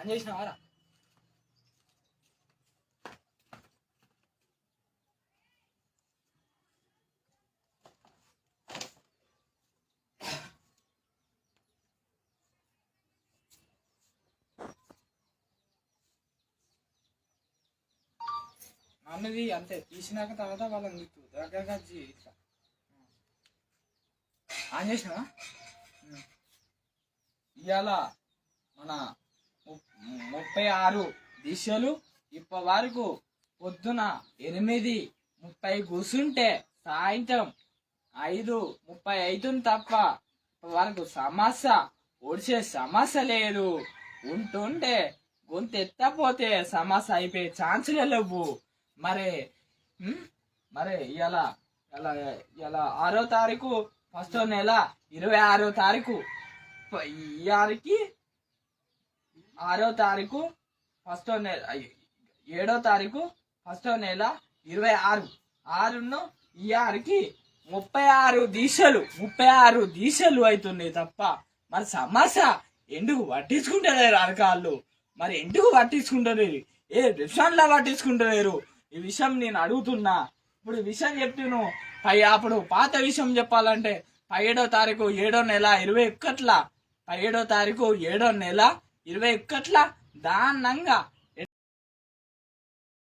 On చేసినావారా? అన్నది అంతే, తీసినాక తర్వాత వాళ్ళని దగ్గర ఇట్లా ఆన్ చేసినావా? ఇవాళ మన 36 దిశలు ఇప్పటి వరకు పొద్దున 8:30 కూర్చుంటే సాయంత్రం 5:30 తప్ప ఇప్పటి వరకు సమస్య ఒడిసే సమస్య లేదు. ఉంటుంటే గొంతు ఎత్తపోతే సమస్య అయిపోయే ఛాన్సులే లేవు. మరి మరి ఇలా 6వ తారీఖు ఫస్ట్ నెల 26వ తారీఖు ఇయారికి 6వ తారీఖు ఫస్ట్ నెల 7వ తారీఖు ఫస్ట్ నెల 26 ఇయారికి 36 దీక్షలు అవుతున్నాయి తప్ప మరి సమస్య ఎందుకు పట్టించుకుంటలేరు అరకాళ్ళు? మరి ఎందుకు పట్టించుకుంటలేరు? ఏ విషయంలో పట్టించుకుంటలేరు? ఈ విషయం నేను అడుగుతున్నా. ఇప్పుడు ఈ విషయం చెప్తాను. అప్పుడు పాత విషయం చెప్పాలంటే 17వ తారీఖు 7వ నెల 21 17వ తారీఖు 7వ నెల 21 దాన్నంగా